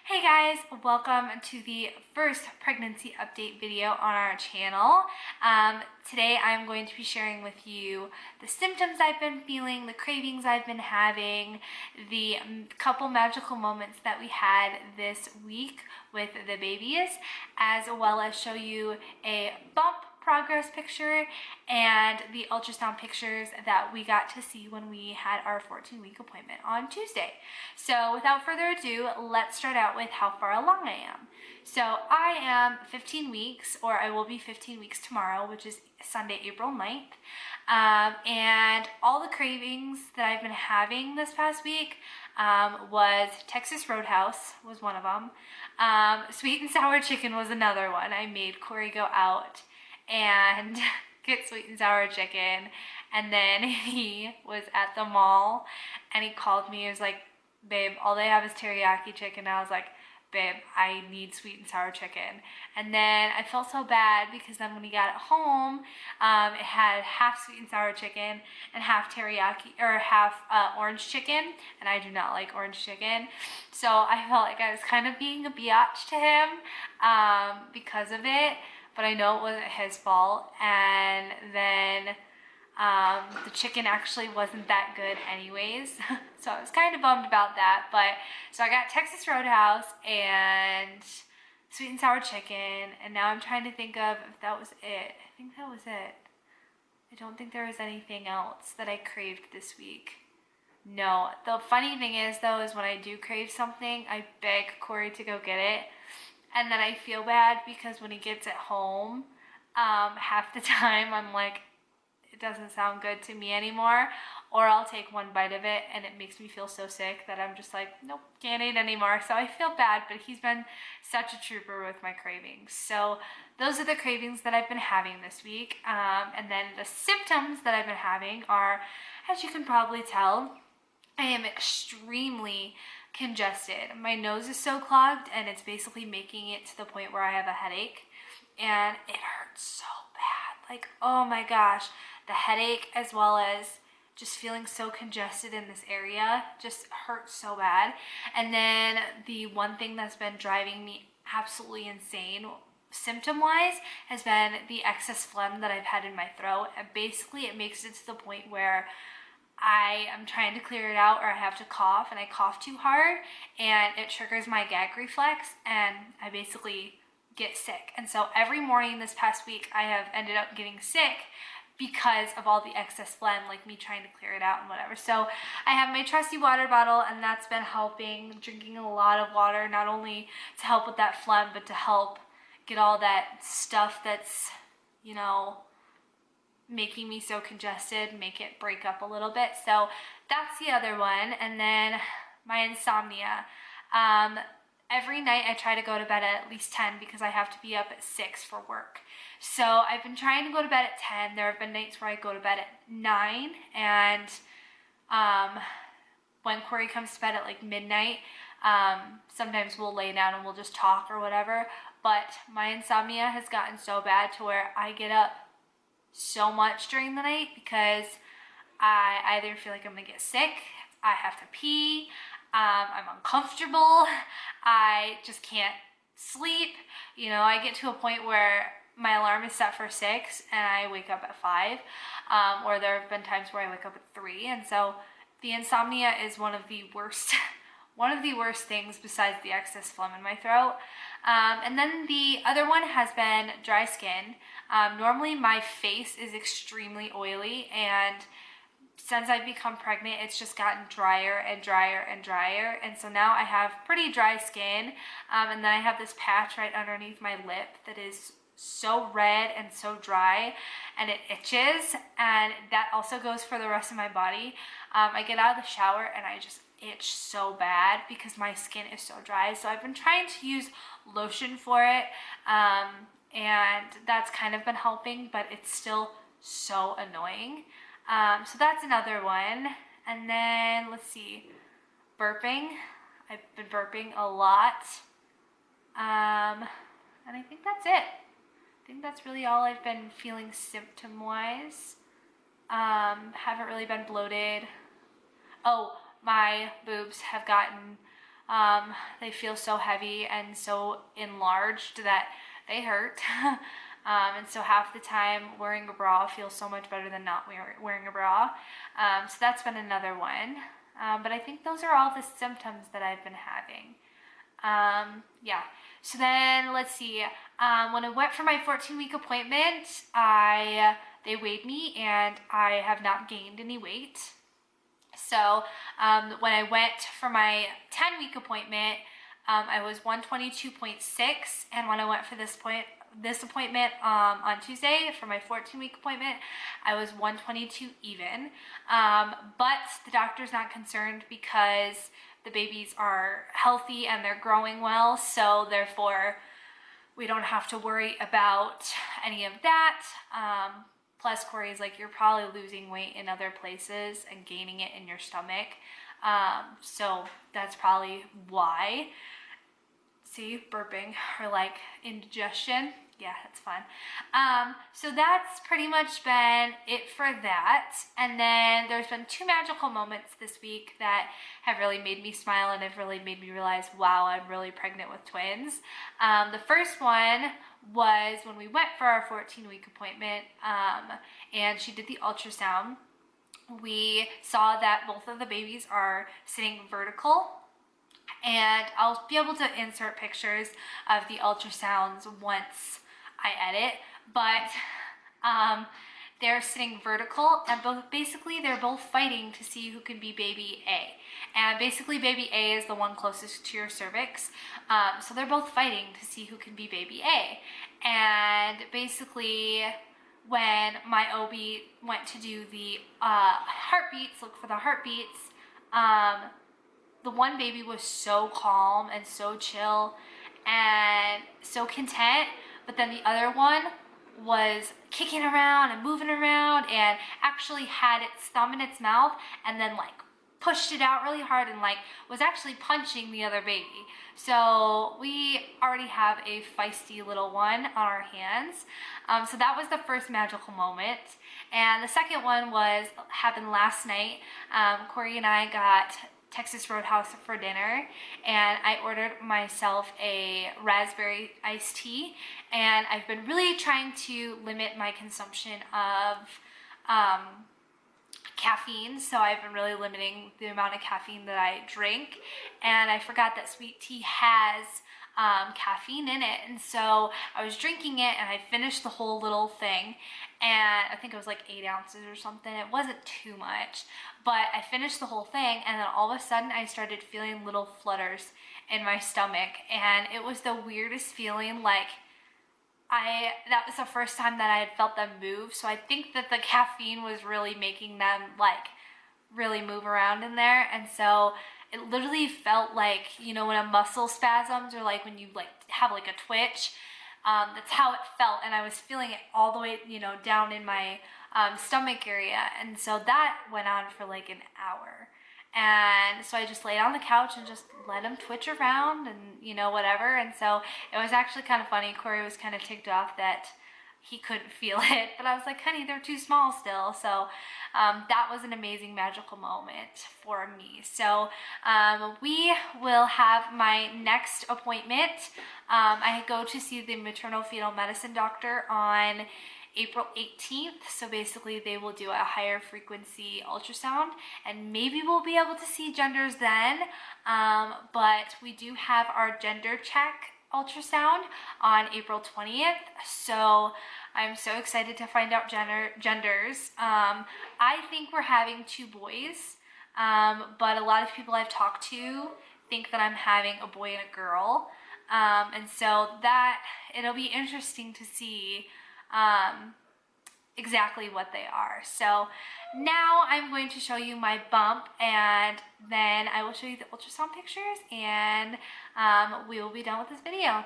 Hey guys, welcome to the first pregnancy update video on our channel. Today I'm going to be sharing with you the symptoms I've been feeling, the cravings I've been having, the couple magical moments that we had this week with the babies, as well as show you a bump progress picture and the ultrasound pictures that we got to see when we had our 14-week appointment on Tuesday. So without further ado, let's start out with how far along I am. So I am 15 weeks, or I will be 15 weeks tomorrow, which is Sunday, April 9th. And all the cravings that I've been having this past week was Texas Roadhouse was one of them. Sweet and sour chicken was another one. I made Cory go out and get sweet and sour chicken, and then he was at the mall and he called me. He was like, babe, all they have is teriyaki chicken. I was like, babe, I need sweet and sour chicken. And then I felt so bad because then when he got it home, it had half sweet and sour chicken and half teriyaki, or half orange chicken, and I do not like orange chicken. So I felt like I was kind of being a biatch to him because of it, but I know it wasn't his fault. And then the chicken actually wasn't that good anyways. So I was kind of bummed about that. But so I got Texas Roadhouse and sweet and sour chicken, and now I'm trying to think of if that was it. I think that was it. I don't think there was anything else that I craved this week. No. The funny thing is though, is when I do crave something, I beg Cory to go get it. And then I feel bad because when he gets it home, half the time I'm like, it doesn't sound good to me anymore, or I'll take one bite of it and it makes me feel so sick that I'm just like, nope, can't eat anymore. So I feel bad, but he's been such a trooper with my cravings. So those are the cravings that I've been having this week. And then the symptoms that I've been having are, as you can probably tell, I am extremely congested. My nose is so clogged and it's basically making it to the point where I have a headache, and it hurts so bad. Like, oh my gosh, the headache as well as just feeling so congested in this area just hurts so bad. And then the one thing that's been driving me absolutely insane symptom-wise has been the excess phlegm that I've had in my throat. And basically it makes it to the point where I am trying to clear it out, or I have to cough, and I cough too hard and it triggers my gag reflex and I basically get sick. And so every morning this past week I have ended up getting sick because of all the excess phlegm, like me trying to clear it out and whatever. So I have my trusty water bottle, and that's been helping, drinking a lot of water, not only to help with that phlegm, but to help get all that stuff that's, you know, making me so congested, make it break up a little bit. So that's the other one. And then my insomnia. Every night I try to go to bed at least 10 because I have to be up at 6 for work. So I've been trying to go to bed at 10. There have been nights where I go to bed at 9, and when Cory comes to bed at like midnight, sometimes we'll lay down and we'll just talk or whatever. But my insomnia has gotten so bad to where I get up so much during the night because I either feel like I'm gonna get sick, I have to pee, I'm uncomfortable, I just can't sleep. You know, I get to a point where my alarm is set for 6 and I wake up at 5, or there have been times where I wake up at 3. And so the insomnia is one of the worst things besides the excess phlegm in my throat. And then the other one has been dry skin. Normally my face is extremely oily, and since I've become pregnant, it's just gotten drier and drier and drier. And so now I have pretty dry skin. And then I have this patch right underneath my lip that is so red and so dry, and it itches, and that also goes for the rest of my body. I get out of the shower and I just itch so bad because my skin is so dry. So I've been trying to use lotion for it, and that's kind of been helping, but it's still so annoying. So that's another one. And then let's see, burping. I've been burping a lot, and I think that's it. I think that's really all I've been feeling symptom-wise. Haven't really been bloated. Oh, my boobs have gotten They feel so heavy and so enlarged that they hurt. And so half the time wearing a bra feels so much better than not wearing a bra. So that's been another one. But I think those are all the symptoms that I've been having. Yeah. So then let's see. When I went for my 14-week appointment, they weighed me and I have not gained any weight. So when I went for my 10-week appointment, I was 122.6, and when I went for this appointment on Tuesday for my 14-week appointment, I was 122 even. But the doctor's not concerned because the babies are healthy and they're growing well, so therefore we don't have to worry about any of that. Plus, Cory's like, you're probably losing weight in other places and gaining it in your stomach. So that's probably why. See, burping or like indigestion. Yeah, that's fun. So that's pretty much been it for that. And then there's been 2 magical moments this week that have really made me smile and have really made me realize, wow, I'm really pregnant with twins. The first one was when we went for our 14-week appointment, and she did the ultrasound. We saw that both of the babies are sitting vertical, and I'll be able to insert pictures of the ultrasounds once I edit, but they're sitting vertical, and they're both fighting to see who can be baby A. And basically baby A is the one closest to your cervix, so they're both fighting to see who can be baby A. And basically when my OB went to do the heartbeats, look for the heartbeats, the one baby was so calm and so chill and so content, but then the other one was kicking around and moving around and actually had its thumb in its mouth and then like pushed it out really hard and like was actually punching the other baby. So we already have a feisty little one on our hands. So that was the first magical moment. And the second one happened last night. Cory and I got Texas Roadhouse for dinner, and I ordered myself a raspberry iced tea, and I've been really trying to limit my consumption of caffeine, so I've been really limiting the amount of caffeine that I drink, and I forgot that sweet tea has caffeine in it, and so I was drinking it and I finished the whole little thing, and I think it was like 8 ounces or something. It wasn't too much, but I finished the whole thing, and then all of a sudden I started feeling little flutters in my stomach, and it was the weirdest feeling. Like that was the first time that I had felt them move, so I think that the caffeine was really making them like really move around in there. And so it literally felt like, you know, when a muscle spasms, or like when you like have like a twitch, that's how it felt. And I was feeling it all the way, you know, down in my stomach area. And so that went on for like an hour. And so I just laid on the couch and just let him twitch around and, you know, whatever. And so it was actually kind of funny. Cory was kind of ticked off that he couldn't feel it, but I was like, honey, they're too small still. So that was an amazing magical moment for me. So we will have my next appointment. I go to see the maternal fetal medicine doctor on April 18th. So basically they will do a higher frequency ultrasound, and maybe we'll be able to see genders then. But we do have our gender check ultrasound on April 20th. So I'm so excited to find out genders. I think we're having 2 boys, but a lot of people I've talked to think that I'm having a boy and a girl. And so that it'll be interesting to see exactly what they are. So now I'm going to show you my bump, and then I will show you the ultrasound pictures, and we will be done with this video.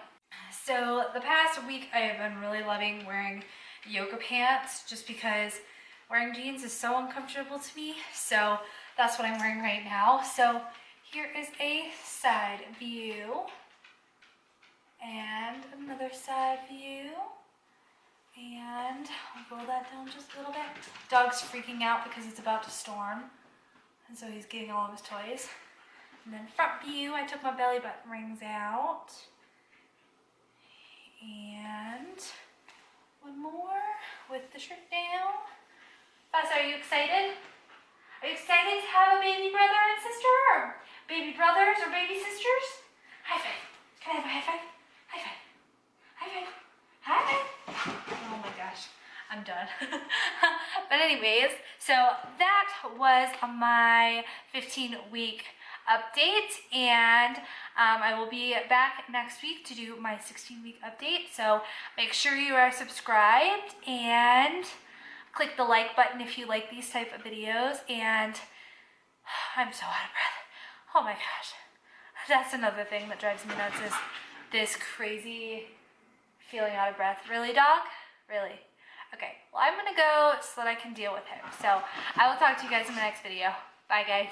So the past week I have been really loving wearing yoga pants, just because wearing jeans is so uncomfortable to me. So that's what I'm wearing right now. So here is a side view and another side view. And I'll roll that down just a little bit. Dog's freaking out because it's about to storm, and so he's getting all of his toys. And then front view, I took my belly button rings out. And one more with the shirt down. Fuss, are you excited? Are you excited to have a baby brother and sister? Or baby brothers or baby sisters? High five. Can I have a high five? High five. High five. High five. Oh my gosh, I'm done. But anyways, so that was my 15-week update, and I will be back next week to do my 16-week update. So make sure you are subscribed and click the like button if you like these type of videos. And I'm so out of breath. Oh my gosh. That's another thing that drives me nuts, is this crazy feeling out of breath. Really, dog? Really? Okay, well, I'm gonna go so that I can deal with him. So I will talk to you guys in the next video. Bye, guys.